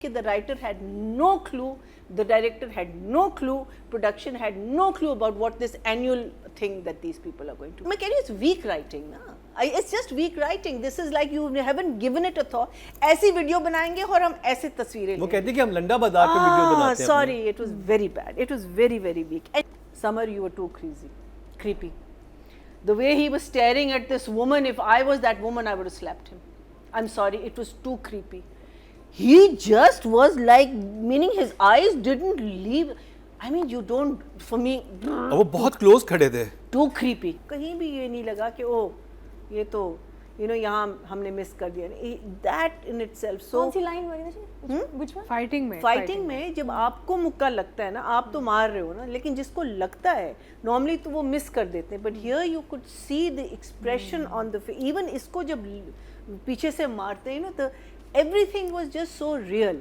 The writer had no clue, the director had no clue, production had no clue about what this annual thing that these people are going to. Can you, it's weak writing, na? It's just weak writing. This is like you haven't given it a thought. ऐसी video बनाएंगे और हम ऐसे तस्वीरें वो कहते हैं कि हम लंडा बाजार पे वीडियो बनाते हैं. Sorry, it was very bad. It was very, very weak. And Summer, you were too creepy. The way he was staring at this woman, if I was that woman, I would have slapped him. I'm sorry, it was too creepy. He just was like, meaning his eyes didn't leave. I mean, you don't, for me. वो बहुत close खड़े थे. Too creepy. कहीं भी ये नहीं लगा कि ओ ये तो यहाँ हमने मिस कर दिया. That in itself. So कौन सी लाइन वगैरह? Which one? फाइटिंग में जब आपको मुक्का लगता है ना, आप तो मार रहे हो ना, लेकिन जिसको लगता है नॉर्मली तो वो मिस कर देते हैं. But here you could see the expression on the face. Even इसको जब पीछे से मारते हैं ना, तो everything was just so real.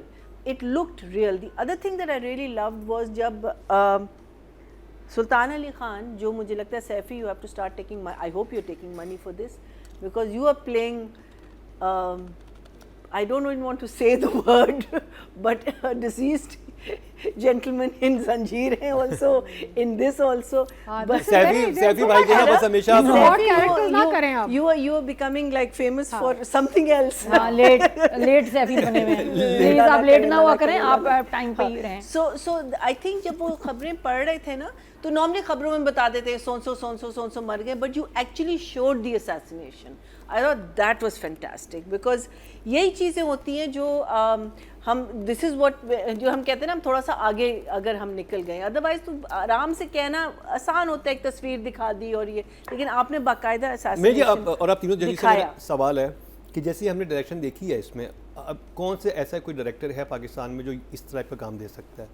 It looked real. The other thing that I really loved was जब Sultan Ali Khan, जो मुझे लगता है Saifi, you have to start taking I hope you're taking money for this because you are playing I don't even want to say the word but a deceased gentleman in Zanjeer hai also in this also. But Saifi भाई को ना बस हमेशा characters ना करें आप. You are becoming like famous for something else. Late Saifi बने हुए हैं. प्लीज आप लेट ना हुआ करें, आप टाइम पे ही रहें. So I think जब वो खबरें पढ़ रहे थे ना, तो नॉर्मली खबरों में बता देते हैं so मर गए, but you actually showed the assassination. I thought that was fantastic because यही चीज़ें होती हैं जो हम this is what जो हम कहते हैं ना, हम थोड़ा सा आगे अगर हम निकल गए, अदरवाइज तो आराम से कहना आसान होता है, एक तस्वीर दिखा दी और ये, लेकिन आपने बाकायदा assassination और आप तीनों जल्दी से मेरा सवाल है कि जैसे हमने डायरेक्शन देखी है इसमें, अब कौन से ऐसा कोई डायरेक्टर है पाकिस्तान में जो इस तरह का काम दे सकता है?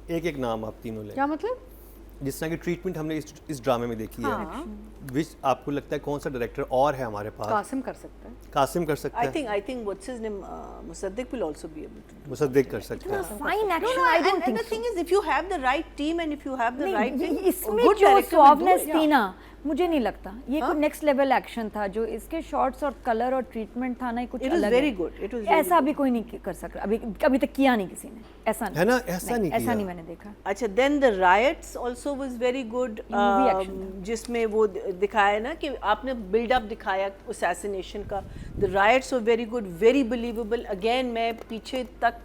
एक नाम आप तीनों ले. क्या मतलब? जिस तरह की ट्रीटमेंट हमने इस ड्रामे में देखी है, विच आपको लगता है कौन सा डायरेक्टर और है हमारे पास? कासिम कर सकता है. कासिम कर सकता है. I think what's his name, Musaddiq will also be able to do. Mossadegh कर सकता है. Fine action, I don't think so. The thing is, if you have the right team and if you have the right thing, इसमें जो softness थी ना, मुझे नहीं लगता ये कोई नेक्स्ट लेवल एक्शन था. जो इसके शॉट्स और कलर और ट्रीटमेंट था ना, कुछ अलग है. It was ऐसा भी कोई नहीं कर सकता, अभी तक किया नहीं किसी ने. ऐसा नहीं है ना, ऐसा नहीं मैंने देखा. अच्छा, then the riots also was very good. जिसमें वो दिखाया ना कि आपने बिल्ड अप दिखाया assassination का. The riots were very good, very believable. Again मैं पीछे तक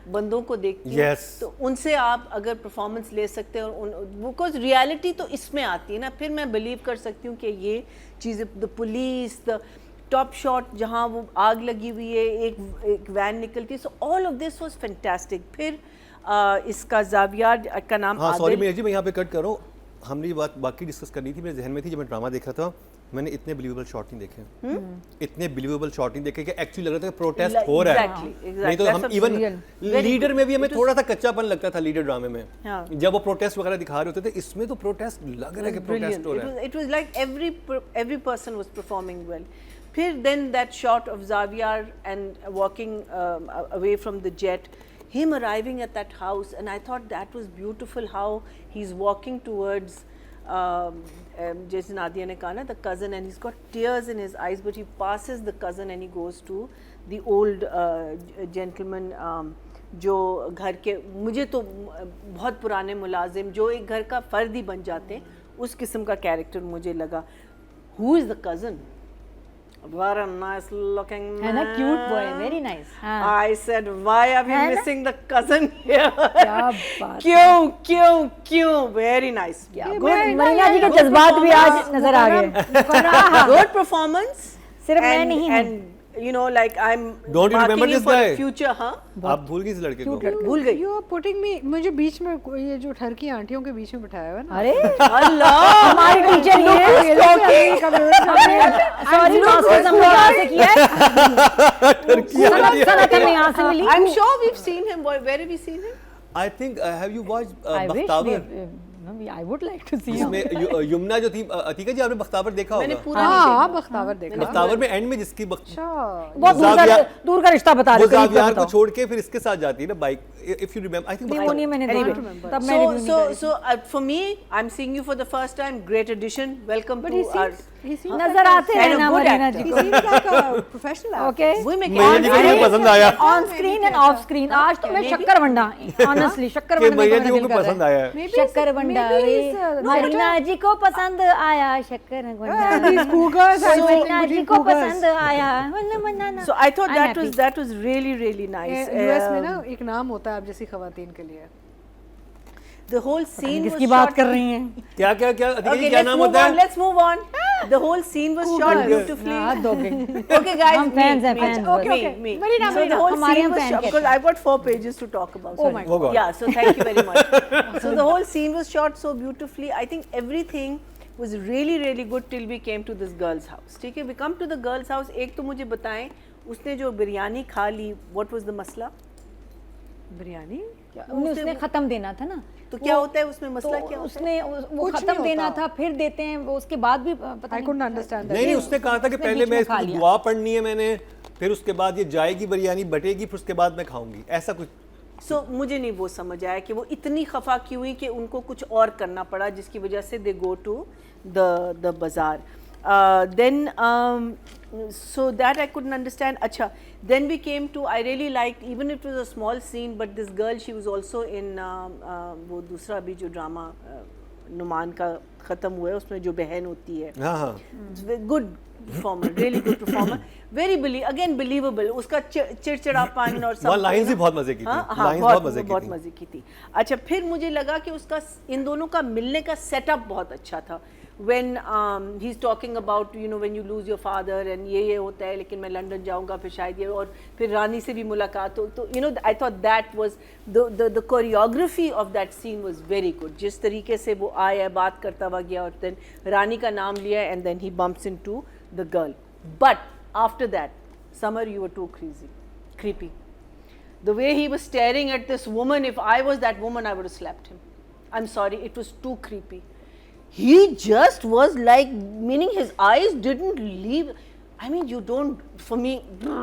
बंदों को देखती हूँ, तो उनसे आप अगर परफॉर्मेंस ले सकते हैं, और बिकॉज रियलिटी तो इसमें आती है ना, फिर मैं बिलीव कर सकती हूँ कि ये चीज़ें, the police, the top shot जहाँ वो आग लगी हुई है, एक वैन निकलती है, so all of this was fantastic. फिर इसका जावियार का नाम, हाँ सॉरी मैं यहाँ पे कट कर रहा हूँ, हमने ये बात बाकी डिस्कस करनी थी, मेरे जहन में थी जब मैं ड्रामा देख रहा था. मैंने इतने बिलीवेबल शॉट नहीं देखे, इतने बिलीवेबल शॉट नहीं देखे कि एक्चुअली लग रहा था कि प्रोटेस्ट हो रहा है. नहीं तो हम इवन लीडर में भी हमें थोड़ा सा कच्चापन लगता था लीडर ड्रामे में, जब वो प्रोटेस्ट वगैरह दिखा रहे होते थे. इसमें तो प्रोटेस्ट लग रहा है कि प्रोटेस्ट हो रहा है. It was like every person was performing well. फिर then that shot of Javier and walking away from the jet, him arriving at that house, and I thought that was beautiful how he's walking towards Jason Nadia ne kaha na, the cousin, and he's got tears in his eyes, but he passes the cousin and he goes to the old gentleman, जो घर के, मुझे तो बहुत पुराने मुलाजिम जो एक घर का फ़र्द ही बन जाते हैं, उस किस्म का कैरेक्टर मुझे लगा. Who is the cousin? What a nice looking man. And a cute boy, very nice. I said, why are we missing the cousin here? क्या बात. क्यों? Very nice. Good. मरीना जी के जज्बात भी आज नजर आ गए. Good performance. सिर्फ मैं नहीं हूँ. And you know, like I'm. Don't you remember this guy? Future, हाँ? आप भूल गई इस लड़के को? भूल गई. You are putting me, मुझे बीच में ये जो ठरकी आंटियों के बीच में बिठाया हुआ ना. अरे अल्लाह, हमारी टीचर ये सॉरी मास्टर्स हमने यहाँ से किया है. सनत हमें यहाँ से मिली. I'm sure we've seen him. Where have we seen him? I think have you watched I wish Bakhtawar? I would like to see him. इसमें यमुना जो थी, अतीका जी आपने बख्तावर देखा होगा? मैंने पूरा नहीं देखा. बख्तावर देखा. बख्तावर में एंड में जिसकी बहुत दूर का रिश्ता बता रहे हो. जावियार को छोड़ के फिर इसके साथ जाती है ना bike. If you remember, I think नहीं मैंने देखा. तब मैं so for me, I'm seeing you for the first time. Great addition. Welcome to our नजर आते And a रहना good मरीना actor. जी He को seems like a professional actor. Okay वही मैं मरीना जी को कह रही भी हूँ। पसंद आया on screen end of screen आज तो मैं शक्कर वंडा ऑनेस्टली शक्कर कि वंडा मरीना जी को पसंद आया है। Maybe he's- शक्कर वंडा maybe he's, मरीना जी को पसंद आया शक्कर वंडा these cougars, I think Marina ji between को cougars. पसंद आया वन्ना वन्ना ना So I thought that was really nice. US में ना एक नाम होता है आप जैसी खवातीन के लिए. The whole scene was किसकी बात shot. कर रही हैं क्या क्या क्या अधिकारी Okay, क्या let's नाम move होता on. है? Let's move on. The whole scene was shot beautifully. हाथ धोगे Okay, guys, हम fans हैं, fans बस. me. Marina, So the whole हमारे scene हम was fan shot कहते because I've got 4 pages to talk about. Oh my Oh God. Yeah, so thank you very much. So the whole scene was shot so beautifully. I think everything was really good till we came to this girl's house. ठीक है, we come to the girl's house. एक तो मुझे बताएं, उसने जो बिरयानी खा ली, what was the मसला? बिरयानी उसने खत्म देना था ना तो क्या होता है उसमें मसला तो क्या होता है? उसने वो कुछ खत्म नहीं देना होता। था फिर देते हैं वो उसके बाद भी पता I couldn't understand that. नहीं नहीं उसने कहा था कि उसने पहले बीच मैं में खा इसको लिया। दुआ पढ़नी है मैंने, फिर उसके बाद ये जाएगी बिरयानी बटेगी, फिर उसके बाद मैं खाऊंगी, ऐसा कुछ। So मुझे नहीं वो समझ आया कि वो इतनी खफा क्यों हुई कि उनको कुछ और करना पड़ा जिसकी वजह से दे गो टू द बाजार. Then so that I couldn't understand. अच्छा, then we came to, I really liked, even if it was a small scene, but this girl, she was also in वो दूसरा भी जो ड्रामा नुमान का ख़त्म हुआ है उसमें जो बहन होती है. हाँ हाँ good performer, really good performer, very again believable. उसका चिड़चिड़ापन और सब वहाँ लाइंस भी बहुत मजे की थी, हाँ, लाइंस बहुत बहुत मजे की थी। मजे की थी. अच्छा, फिर मुझे लगा कि उसका इन दोनों का मिलने का सेटअप बहुत अच्छा था. when he's talking about when you lose your father and ये होता है लेकिन मैं लंदन जाऊंगा फिर शायद ये, और फिर रानी से भी मुलाकात हो, तो I thought that was the choreography of that scene was very good. जिस तरीके से वो आया बात करता हुआ गया और then रानी का नाम लिया and then he bumps into the girl. But after that, Samar, you were too creepy. The way he was staring at this woman, if I was that woman, I would have slapped him. I'm sorry, it was too creepy. He just was like, meaning his eyes didn't leave. I mean, you don't, for me,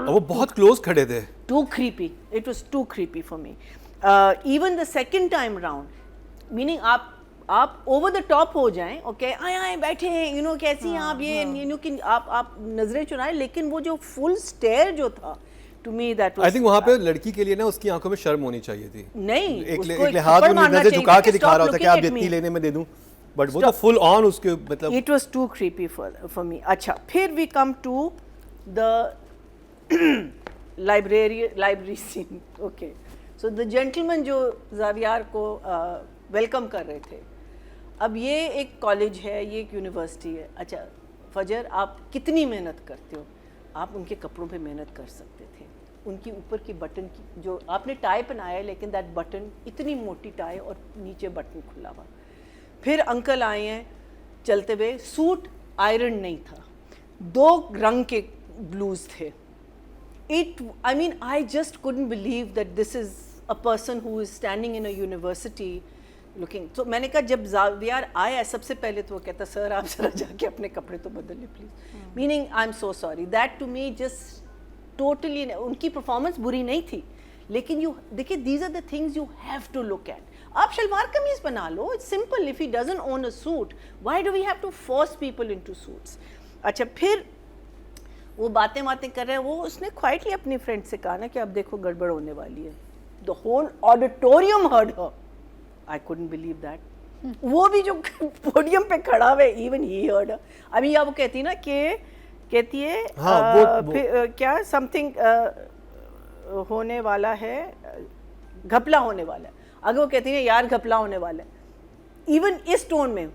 वो बहुत close खड़े थे. too creepy. It was too creepy for me. Even the second time round, meaning आप over the top हो जाएं, okay, आए बैठे हैं, कैसी हैं आप ये, कि आप नजरें चुराएं, लेकिन वो जो full stare जो था, to me that was. I think वहाँ पे लड़की के लिए ना उसकी आंखों में शर्म होनी चाहिए थी. नहीं, एक उसको एक लिहाज थप्पड़ में मारना नजर चाहिए झुका था के कि दिखा रहा stop होता कि looking आप at जितनी me. लेने में दे दूं, बट वो तो फुल ऑन उसके मतलब. It was too creepy for me. अच्छा, फिर we come to the library scene. Okay, so the gentleman जो ज़ावियार को वेलकम कर रहे थे. अब ये एक कॉलेज है, ये एक यूनिवर्सिटी है. अच्छा फजर, आप कितनी मेहनत करते हो? आप उनके कपड़ों पे मेहनत कर सकते थे. उनकी ऊपर की बटन की जो आपने टाई पहनाया है, लेकिन दैट बटन इतनी मोटी टाई और नीचे बटन खुला हुआ. फिर अंकल आए हैं चलते हुए, सूट आयरन नहीं था, 2 रंग के ब्लूज थे. I mean, I just couldn't believe that this is a person who is standing in a university looking. So मैंने कहा जब ज़ावियार आया सबसे पहले तो वो कहता, सर आप जरा जाके अपने कपड़े तो बदल ले please. Meaning I am so sorry. That to me just totally, उनकी परफॉर्मेंस बुरी नहीं थी, लेकिन देखिए, these are the things you have to look at. आप शलवार कमीज बना लो, it's simple. If he doesn't own a suit, why do we have to force people into suits? अच्छा, फिर वो बातें कर रहे हैं, वो उसने quietly अपनी फ्रेंड से कहा ना कि अब देखो गड़बड़ होने वाली है. The whole auditorium heard her. I couldn't believe that. वो भी जो पोडियम पे खड़ा हुआ है, even he heard her. अभी या वो कहती ना कि कहती है क्या समथिंग होने वाला है, घपला होने वाला है. अगर वो कहती है यार घपला होने वाला है, इवन इस टोन में